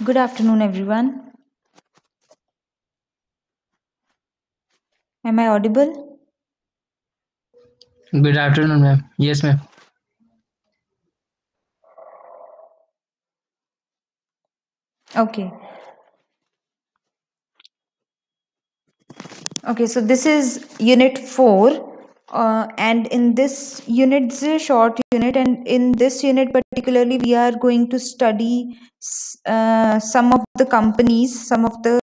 Good afternoon, everyone. Am I audible? Good afternoon, ma'am. Yes, ma'am. Okay. Okay, so this is unit 4. And in this unit, this is a short unit, and in this unit, particularly, we are going to study some of the companies, some of the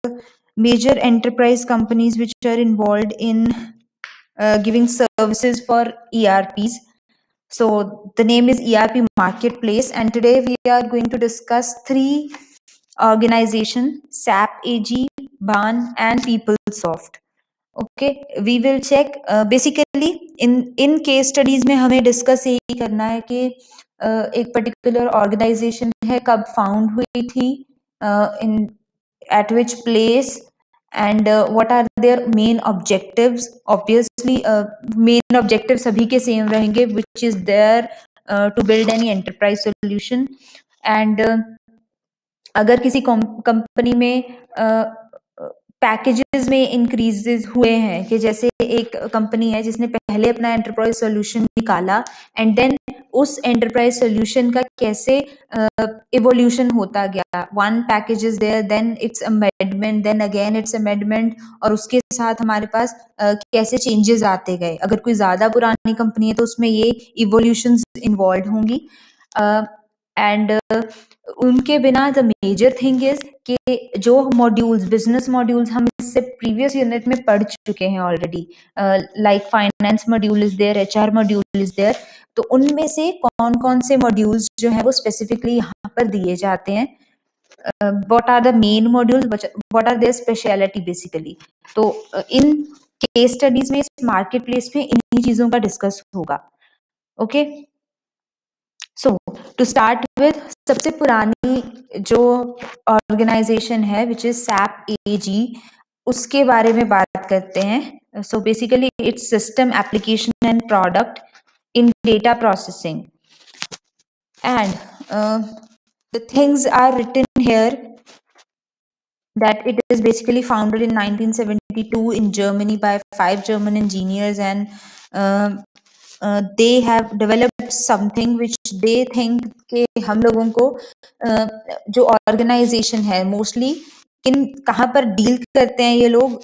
major enterprise companies which are involved in giving services for ERPs. So the name is ERP Marketplace, and today we are going to discuss three organization: SAP AG, BAN, and PeopleSoft. Okay, we will check basically in case studies में हमें discuss यही करना है कि एक particular organisation है, कब found हुई थी, इन at which place, and what are their main objectives. Obviously main objectives सभी के same रहेंगे, which is there to build any enterprise solution. And अगर किसी कंपनी में पैकेजेस में इंक्रीजेस हुए हैं, कि जैसे एक कंपनी है जिसने पहले अपना एंटरप्राइज सॉल्यूशन निकाला, एंड देन उस एंटरप्राइज सॉल्यूशन का कैसे इवोल्यूशन होता गया, one package is there, then it's amendment, then again it's amendment, और उसके साथ हमारे पास कैसे चेंजेस आते गए. अगर कोई ज्यादा पुरानी कंपनी है तो उसमें ये इवोल्यूशंस इन्वॉल्व होंगी. एंड उनके बिना द मेजर थिंग इज कि जो मॉड्यूल्स, बिजनेस मॉड्यूल्स हम इससे प्रीवियस यूनिट में पढ़ चुके हैं already, like finance module is there, HR module is there. तो उनमें से कौन कौन से मॉड्यूल्स जो है वो स्पेसिफिकली यहाँ पर दिए जाते हैं, what are the main modules, what are their speciality basically. तो इन केस स्टडीज में, इस मार्केट प्लेस में इन्हीं चीजों का डिस्कस होगा. Okay, so to start with, सबसे पुरानी जो ऑर्गेनाइजेशन है विच इज सैप एजी, उसके बारे में बात करते हैं. So basically it's system, application and product in data processing. And the things are written here that it is basically founded in 1972 in Germany by 5 German engineers, and they have developed something which they think कि हम लोगों को जो organisation है mostly किन कहाँ पर deal करते हैं ये लोग,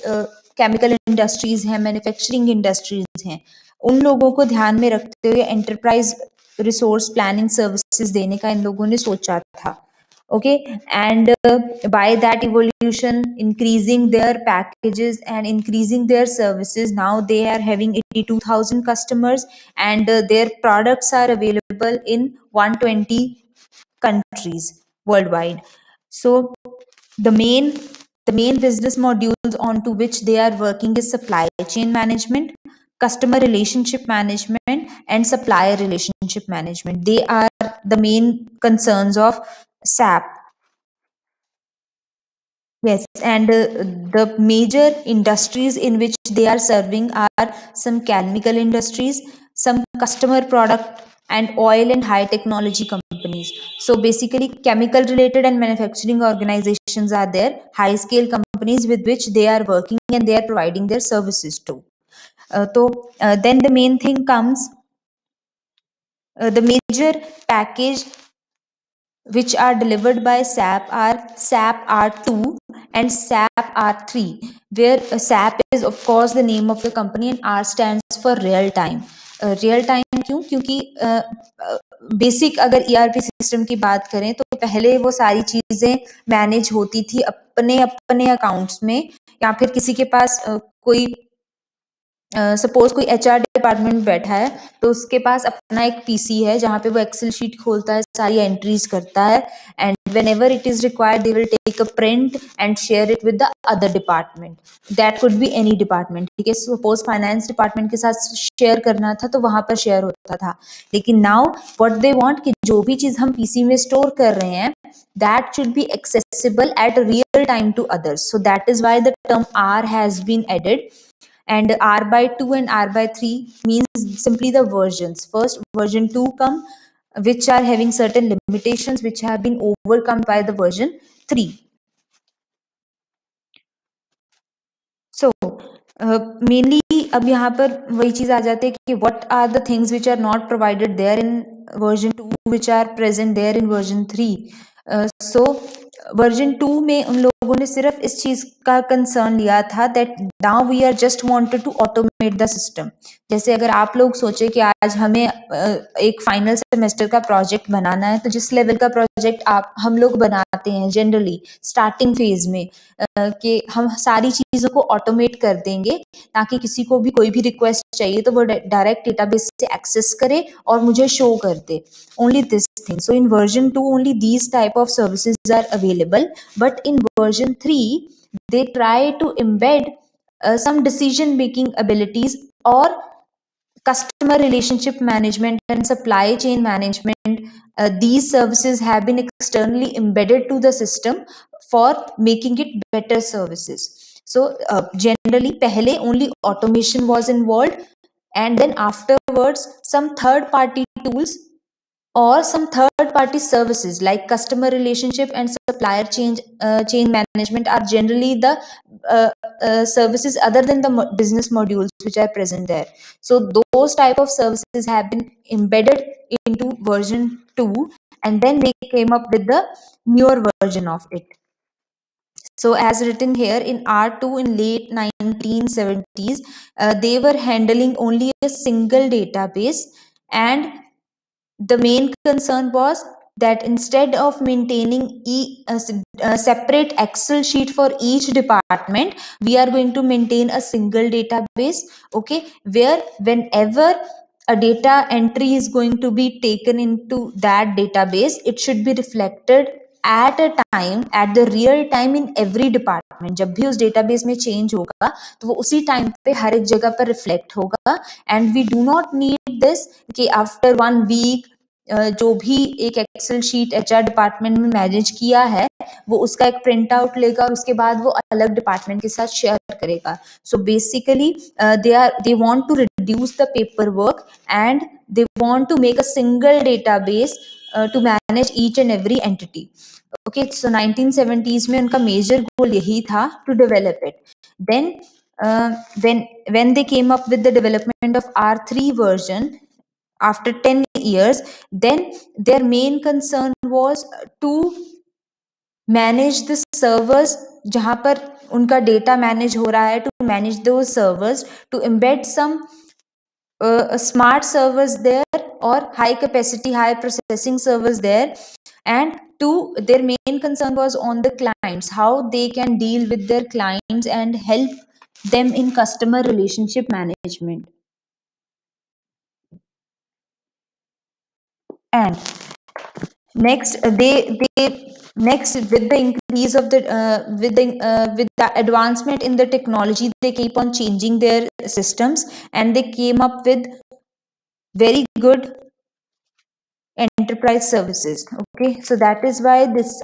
केमिकल इंडस्ट्रीज हैं, मैन्युफैक्चरिंग इंडस्ट्रीज हैं, उन लोगों को ध्यान में रखते हुए एंटरप्राइज रिसोर्स प्लानिंग सर्विसेज देने का इन लोगों ने सोचा था. Okay, and by that evolution, increasing their packages and increasing their services, now they are having 82,000 customers, and their products are available in 120 countries worldwide. So the main business modules onto which they are working is supply chain management, customer relationship management, and supplier relationship management. They are the main concerns of SAP. Yes, and the major industries in which they are serving are some chemical industries, some customer product, and oil and high technology companies. So basically, chemical related and manufacturing organizations are there, high scale companies with which they are working and they are providing their services to. Then the main thing comes, the major package which are delivered by SAP are SAP R2 and SAP R3, where SAP is of course the name of the company and R stands for real time. Real time क्यों? क्योंकि basic अगर ERP system की बात करें तो पहले वो सारी चीजें मैनेज होती थी अपने अपने अकाउंट्स में, या फिर किसी के पास कोई सपोज कोई एचआर डिपार्टमेंट बैठा है तो उसके पास अपना एक पीसी है जहाँ पे वो एक्सेल शीट खोलता है, सारी एंट्रीज करता है, and whenever it is required they will take a print and share it with the other department. That could be any department. ठीक है, सपोज फाइनेंस डिपार्टमेंट के साथ शेयर करना था तो वहां पर शेयर होता था. लेकिन नाउ व्हाट दे वांट कि जो भी चीज हम पीसी में स्टोर कर रहे हैं that should be accessible at real time to others. So that is why the term R has been added. And R by 2 and R by 3 means simply the versions. First version 2 come, which are having certain limitations which have been overcome by the version 3. So mainly अब यहाँ पर वही चीज आ जाती है कि what are the things which are not provided there in version 2 which are present there in version 3. So version 2 में उन लोगों ने सिर्फ इस चीज का कंसर्न लिया था that now we are just wanted to automate the system. जैसे अगर आप लोग सोचे कि आज हमें एक फाइनल सेमेस्टर का प्रोजेक्ट बनाना है, तो जिस लेवल का प्रोजेक्ट आप हम लोग बनाते हैं जनरली स्टार्टिंग फेज में, कि हम सारी चीज़ों को ऑटोमेट कर देंगे ताकि किसी को भी कोई भी रिक्वेस्ट चाहिए तो वो डायरेक्ट डेटाबेस से एक्सेस करे और मुझे शो कर दे. Only this thing. So in version 2 only these type of services are available, but in version 3 they try to embed some decision making abilities or customer relationship management and supply chain management. These services have been externally embedded to the system for making it better services. So generally pehle only automation was involved, and then afterwards some third party tools or some third party services like customer relationship and supplier chain management are generally the services other than the business modules which are present there. So those type of services have been embedded into version 2, and then they came up with the newer version of it. So as written here in R2 in late 1970s, they were handling only a single database, and the main concern was that instead of maintaining a separate Excel sheet for each department, we are going to maintain a single database, okay, where whenever a data entry is going to be taken into that database, it should be reflected at a time, at the real time in every department. जब भी उस database में change होगा तो वो उसी time पे हर एक जगह पर reflect होगा. And we do not need this कि after 1 week जो भी एक एक्सेल शीट एचआर डिपार्टमेंट में मैनेज किया है वो उसका एक प्रिंट आउट लेगा और उसके बाद वो अलग डिपार्टमेंट के साथ शेयर करेगा. So basically they want to reduce the paperwork and they want to make a single database to manage each and every entity. Okay, so 1970s में उनका मेजर गोल यही था to develop it. Then when they came up with the development of R3 version after 10 years, then their main concern was to manage the servers जहाँ पर उनका data manage हो रहा है, to manage those servers, to embed some smart servers there or high capacity, high processing servers there, and their main concern was on the clients, how they can deal with their clients and help them in customer relationship management. And next next with the increase of the with the advancement in the technology, they keep on changing their systems and they came up with very good enterprise services. Okay, so that is why this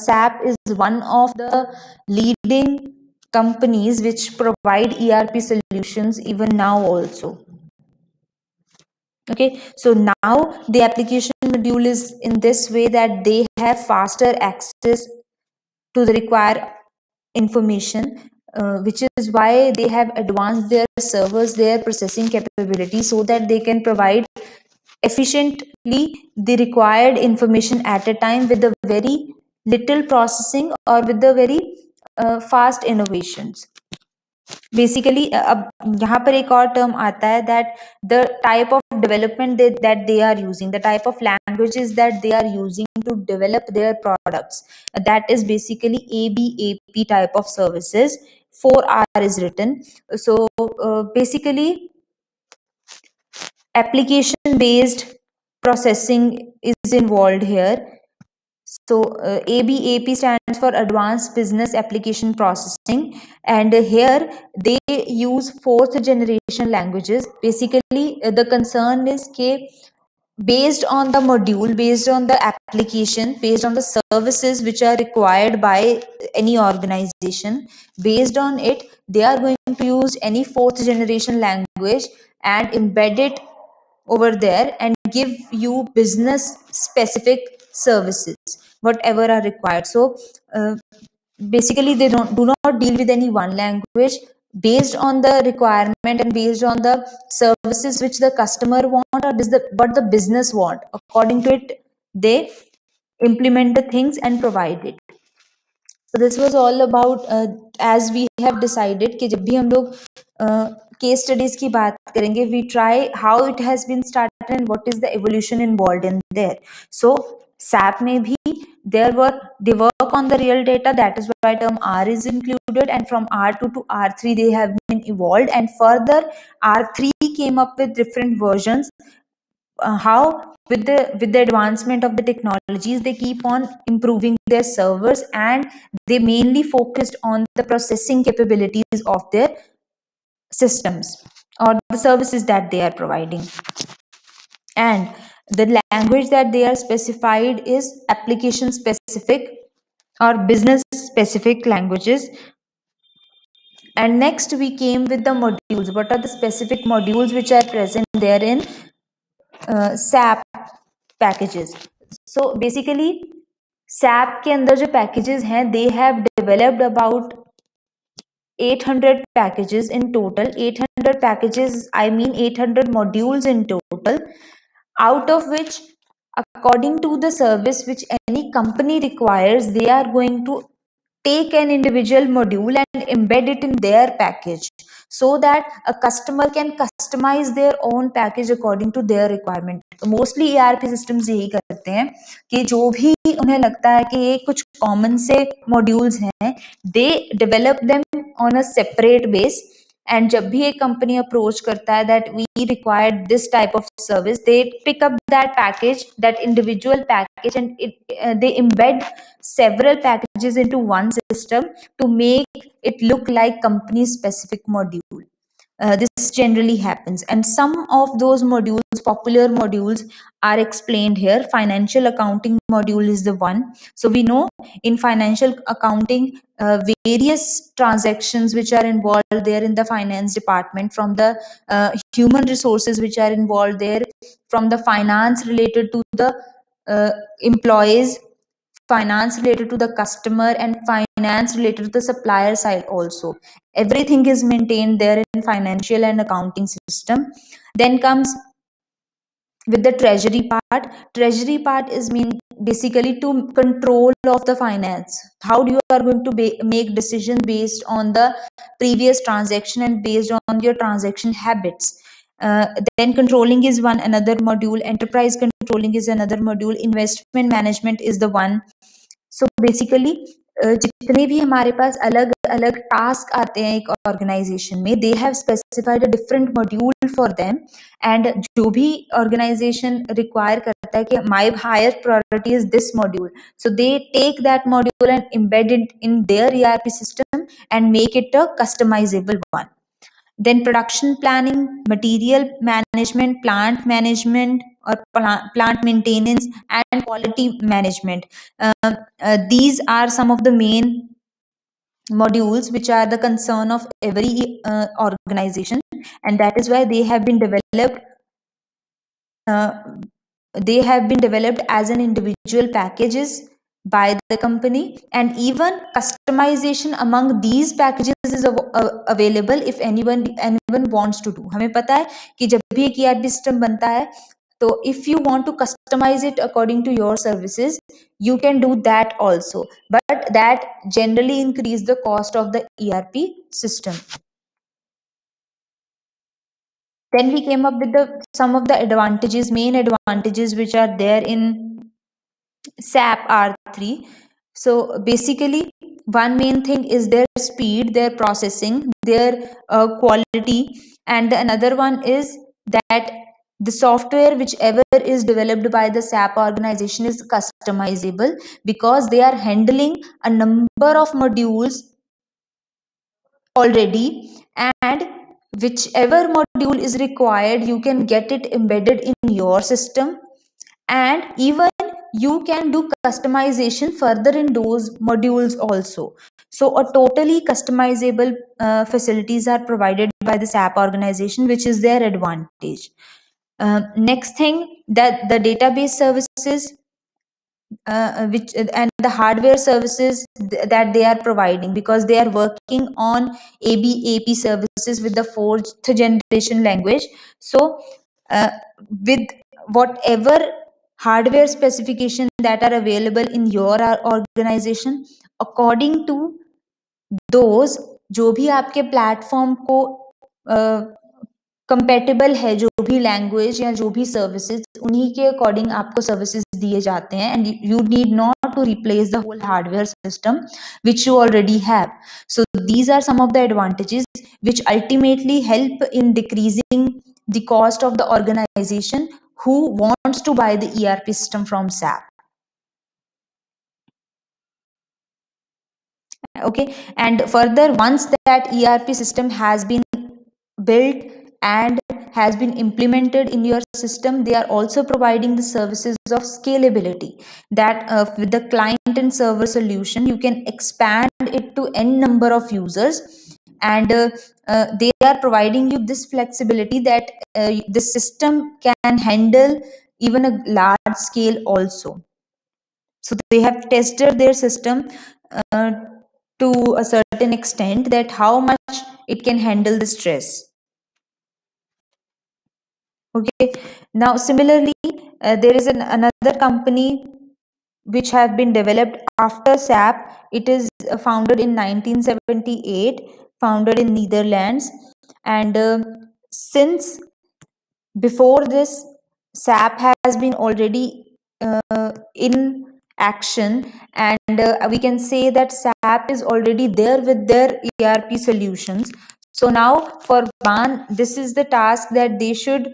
SAP is one of the leading companies which provide ERP solutions even now also. Okay, so now the application module is in this way that they have faster access to the required information, which is why they have advanced their servers, their processing capability, so that they can provide efficiently the required information at a time with a very little processing or with the very fast innovations. Basically अब यहाँ पर एक और term आता है that the type of development that they are using, the type of languages that they are using to develop their products, that is basically ABAP type of services. 4R is written. So basically application based processing is involved here. So ABAP stands for Advanced Business Application Processing, and here they use 4th generation languages. Basically the concern is that based on the module, based on the application, based on the services which are required by any organization, based on it they are going to use any 4th generation language and embed it over there and give you business specific services. whatever are required. So basically they do not deal with any one language. Based on the requirement and based on the services which the customer want, or what the business want, according to it they implement the things and provide it. So this was all about as we have decided कि जब भी हम लोग case studies की बात करेंगे, we try how it has been started and what is the evolution involved in there. So SAP में भी they work on the real data, that is why term R is included, and from R2 to R3 they have been evolved, and further R3 came up with different versions. How with the advancement of the technologies they keep on improving their servers, and they mainly focused on the processing capabilities of their systems or the services that they are providing. And the language that they are specified is application specific or business specific languages. And next we came with the modules. What are the specific modules which are present there in SAP packages? So basically SAP के अंदर जो packages हैं, they have developed about 800 packages in total. 800 packages, I mean 800 modules in total, out of which, according to the service which any company requires, they are going to take an individual module and embed it in their package, so that a customer can customize their own package according to their requirement. Mostly ERP systems यही करते हैं कि जो भी उन्हें लगता है कि ये कुछ कॉमन से मॉड्यूल्स हैं, they develop them on a separate base, and जब भी एक कंपनी अप्रोच करता है that we require this type of service, they pick up that package, that individual package, and they embed several packages into one system to make it look like company specific module. This generally happens, and some of those modules, popular modules, are explained here. Financial accounting module is the one. So we know in financial accounting, various transactions which are involved there in the finance department, from the human resources which are involved there, from the finance related to the employees, finance related to the customer, and finance related to the supplier side also. Everything is maintained there in financial and accounting system. Then comes with the treasury part. Treasury part is basically to control of the finance. How you are going to make decision based on the previous transaction and based on your transaction habits. Then controlling is another module. Enterprise controlling is another module. Investment management is the one. So basically जितने भी हमारे पास अलग अलग task आते हैं एक organisation में, they have specified a different module for them, and जो भी ऑर्गेनाइजेशन रिक्वायर करता है कि my higher priority is this module, so they take that module and embed it in their ERP system and make it a customizable one. Then production planning, material management, plant management or plant maintenance, and quality management. These are some of the main modules which are the concern of every organization, and that is why they have been developed as an individual packages by the company, and even customization among these packages is available if anyone wants to do. हमें पता है कि जब भी एक ERP system बनता है, तो if you want to customize it according to your services, you can do that also, but that generally increase the cost of the ERP system. Then we came up with some of the main advantages which are there in SAP R3. So basically, one main thing is their speed, their processing, their quality, and another one is that the software whichever is developed by the SAP organization is customizable, because they are handling a number of modules already, and whichever module is required, you can get it embedded in your system, and even you can do customization further in those modules also. So a totally customizable facilities are provided by the SAP organization, which is their advantage. Next thing, that the database services, which and the hardware services that they are providing, because they are working on ABAP services with the fourth generation language. So uh, with whatever hardware specification that are available in your organization, according to those जो भी आपके platform को compatible है, जो भी language या जो भी सर्विसेज, उन्हीं के अकॉर्डिंग आपको सर्विसेज दिए जाते हैं, and you need not to replace the whole hardware system which you already have. So these are some of the advantages which ultimately help in decreasing the cost of the organization who wants to buy the ERP system from SAP. Okay, and further, once that ERP system has been built and has been implemented in your system, they are also providing the services of scalability, that with the client and server solution you can expand it to n number of users, and they are providing you this flexibility that the system can handle even a large scale also. So they have tested their system uh, to a certain extent, that how much it can handle the stress. Okay, now similarly, there is another company which have been developed after SAP. It is founded in 1978, founded in Netherlands, and since before this, SAP has been already in action, and we can say that SAP is already there with their ERP solutions. So now for BAN, this is the task that they should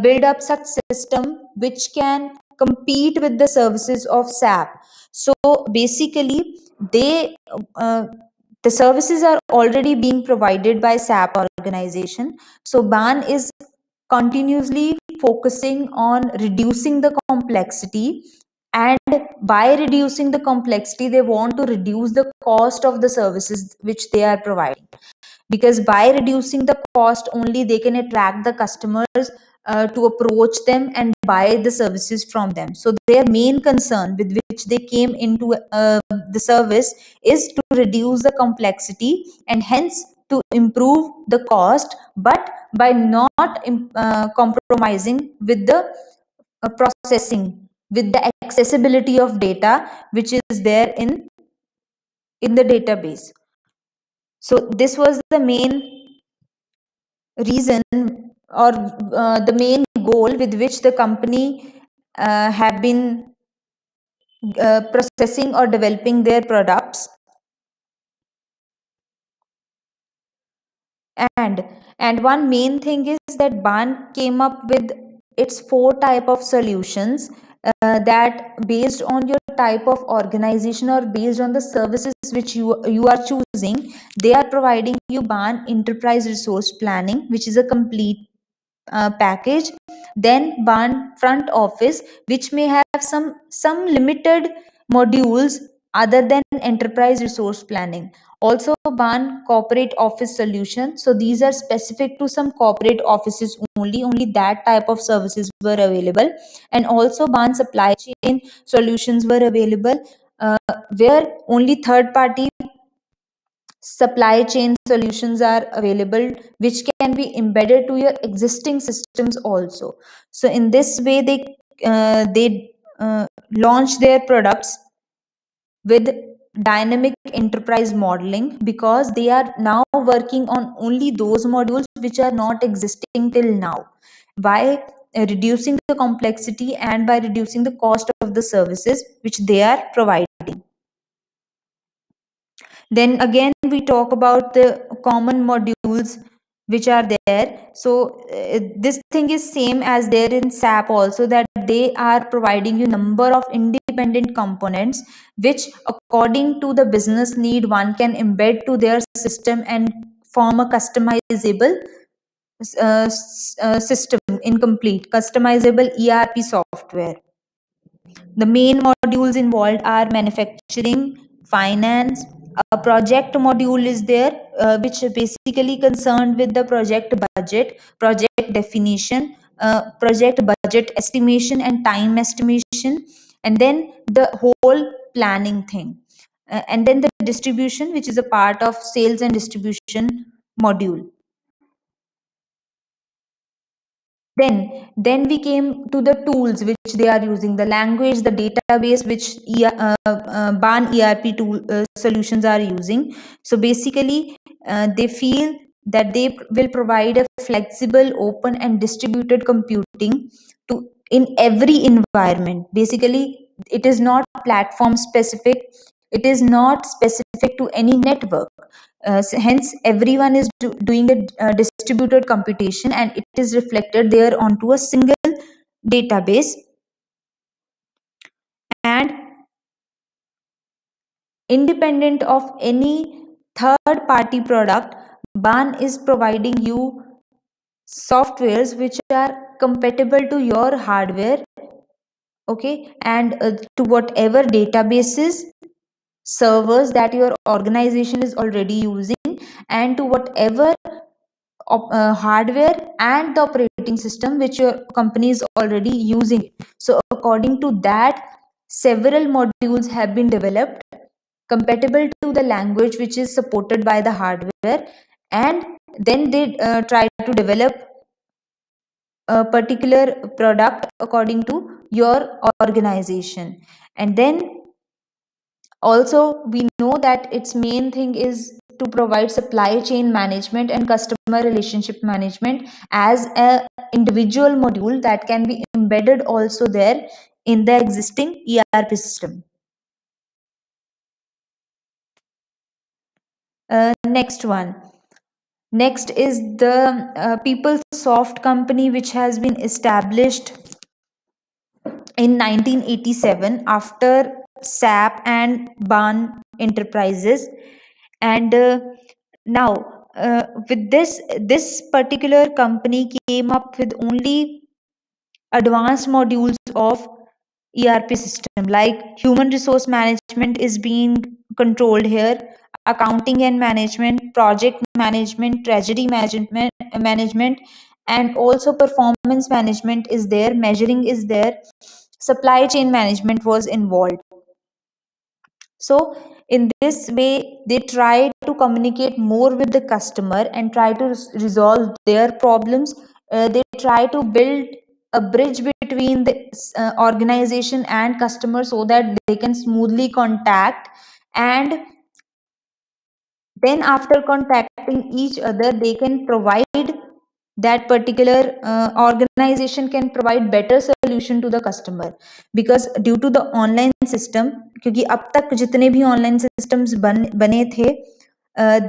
build up such system which can compete with the services of SAP. So basically, they the services are already being provided by SAP organization. So BAN is continuously focusing on reducing the complexity, and by reducing the complexity they want to reduce the cost of the services which they are providing, because by reducing the cost only they can attract the customers to approach them and buy the services from them. So their main concern with which they came into the service is to reduce the complexity and hence to improve the cost, but by not compromising with the processing, with the accessibility of data which is there in the database. So this was the main reason, or the main goal with which the company have been processing or developing their products. And one main thing is that BAN came up with its 4 type of solutions, that based on your type of organization or based on the services which you are choosing, they are providing you BAN enterprise resource planning, which is a complete package. Then BAN front office, which may have some limited modules other than enterprise resource planning. Also BAN corporate office solution. So these are specific to some corporate offices only that type of services were available. And also BAN supply chain solutions were available, where only third party supply chain solutions are available, which can be embedded to your existing systems also. So in this way they launch their products with dynamic enterprise modeling, because they are now working on only those modules which are not existing till now, by reducing the complexity and by reducing the cost of the services which they are providing. Then again we talk about the common modules which are there. So this thing is same as there in SAP also, that they are providing you number of independent components which according to the business need one can embed to their system and form a customizable system, incomplete customizable ERP software. The main modules involved are manufacturing, finance. A project module is there, which is basically concerned with the project budget, project definition, project budget estimation, and time estimation. and then the whole planning thing, and then the distribution, which is a part of sales and distribution module. Then we came to the tools which they are using, the language, the database which ban ERP tool solutions are using. So basically they feel that they will provide a flexible, open and distributed computing to in every environment. Basically it is not platform specific, it is not specific to any network. Hence everyone is doing a distributed computation, and it is reflected there onto a single database. And independent of any third party product, ban is providing you softwares which are compatible to your hardware, okay, and to whatever databases, servers that your organization is already using, and to whatever hardware and the operating system which your company is already using. So according to that, several modules have been developed compatible to the language which is supported by the hardware, and then they try to develop a particular product according to your organization. And then also we know that its main thing is to provide supply chain management and customer relationship management as a individual module that can be embedded also there in the existing ERP system. Next is the PeopleSoft company, which has been established in 1987 after SAP and BAN Enterprises. And now with this particular company came up with only advanced modules of ERP system, like human resource management is being controlled here, accounting and management, project management, treasury management, and also performance management is there, measuring is there, supply chain management was involved. So in this way, they try to communicate more with the customer and try to resolve their problems. They try to build a bridge between the organization and customer so that they can smoothly contact, and then after contacting each other they can provide that particular organization can provide better solution to the customer. Because due to the online system, क्योंकि अब तक जितने भी online systems बने थे,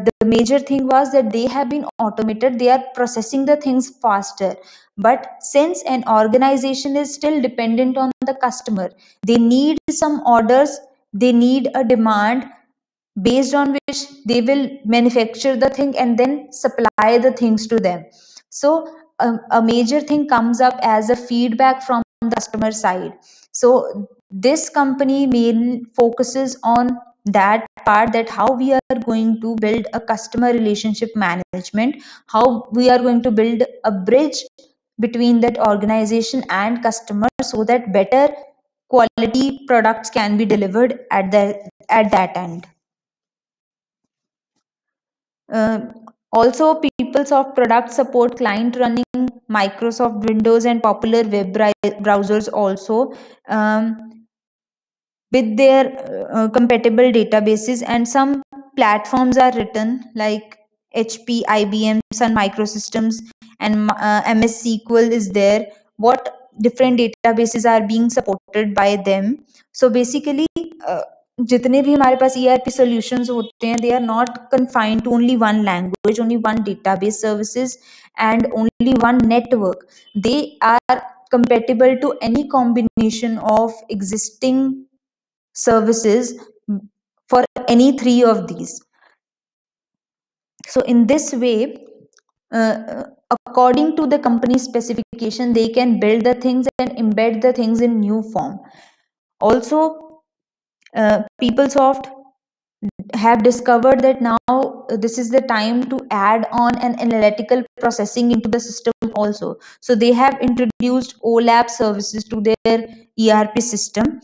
the major thing was that they have been automated, they are processing the things faster. But since an organization is still dependent on the customer, they need some orders, they need a demand based on which they will manufacture the thing and then supply the things to them. So a major thing comes up as a feedback from the customer side. So this company mainly focuses on that part, that how we are going to build a customer relationship management, how we are going to build a bridge between that organization and customer so that better quality products can be delivered at that end. Uh, Also, PeopleSoft products support client running Microsoft Windows and popular web browsers also, with their compatible databases, and some platforms are written like HP, IBM, Sun Microsystems, and MS SQL is there. What different databases are being supported by them. So basically जितने भी हमारे पास ERP solutions होते हैं, they are not confined to only one language, only one database services, and only one network. They are compatible to any combination of existing services for any three of these. So in this way, according to the company specification, they can build the things and embed the things in new form. Also, PeopleSoft have discovered that now this is the time to add on an analytical processing into the system also. So they have introduced OLAP services to their ERP system,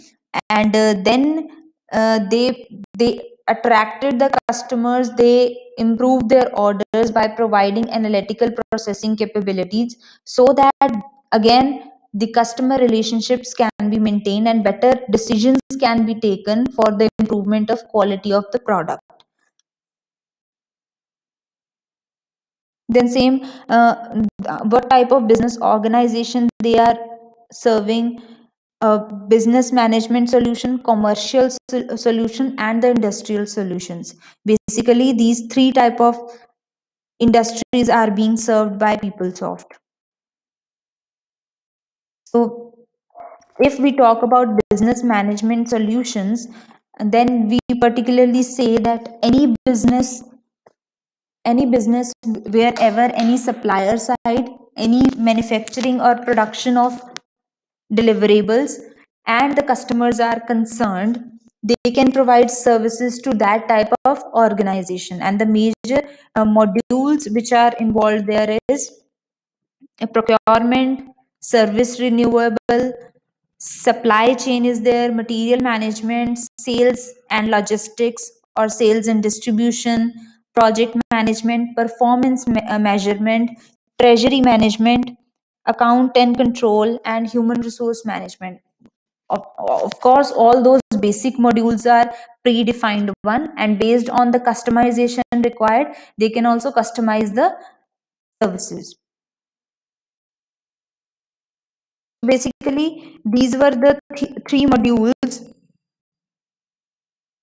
and then they attracted the customers. They improved their orders by providing analytical processing capabilities, so that again the customer relationships can be maintained and better decisions can be taken for the improvement of quality of the product. Then same, what type of business organization they are serving: business management solution, commercial solution, and the industrial solutions. Basically these three type of industries are being served by PeopleSoft. So if we talk about business management solutions, then we particularly say that any business wherever any supplier side, any manufacturing or production of deliverables, and the customers are concerned, they can provide services to that type of organization. And the major modules which are involved there is procurement, service renewable, supply chain is there, material management, sales and logistics or sales and distribution, project management, performance measurement, treasury management, account and control, and human resource management. Of course all those basic modules are predefined one, and based on the customization required they can also customize the services. Basically these were the three modules.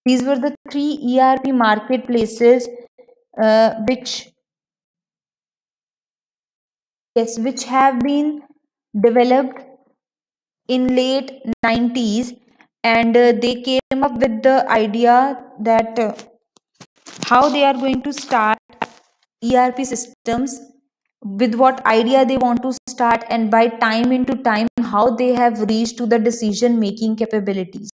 These were the three ERP marketplaces, which, yes, which have been developed in late 90s, and they came up with the idea that how they are going to start ERP systems, with what idea they want to start, and by time into time how they have reached to the decision making capabilities.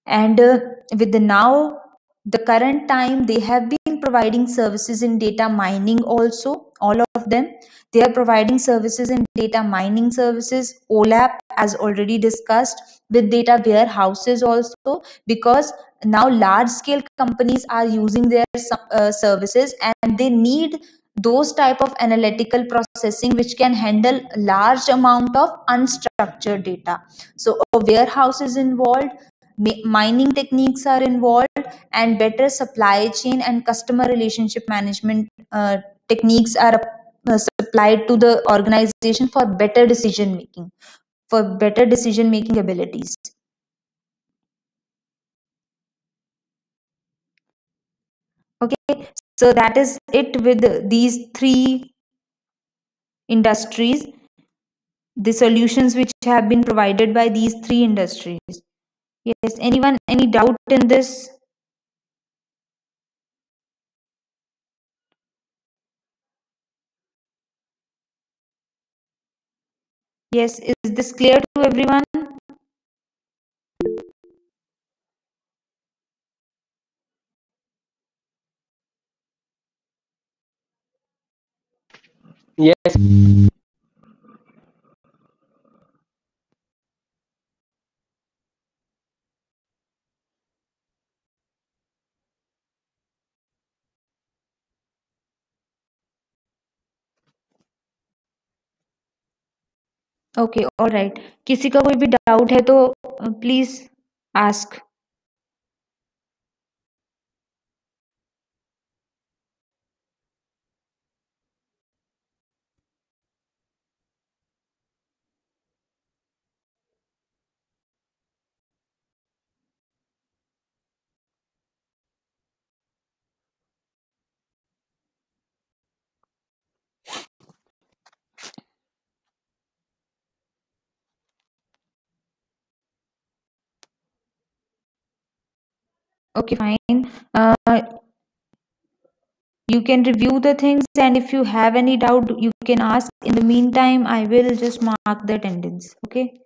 And with the now the current time, they have been providing services in data mining also, all of them. They are providing services in data mining services, OLAP, as already discussed, with data warehouses also, because now large scale companies are using their services, and they need those type of analytical processing which can handle large amount of unstructured data. So a warehouse is involved, mining techniques are involved, and better supply chain and customer relationship management techniques are supplied to the organization for better decision making, for better decision making abilities. Okay, so that is it with these three industries, the solutions which have been provided by these three industries. Yes, anyone, any doubt in this? Yes, is this clear to everyone? Yes. Okay, alright. किसी का कोई भी doubt है तो please ask. Okay, fine. You can review the things, and if you have any doubt, you can ask. In the meantime, I will just mark the attendance. Okay.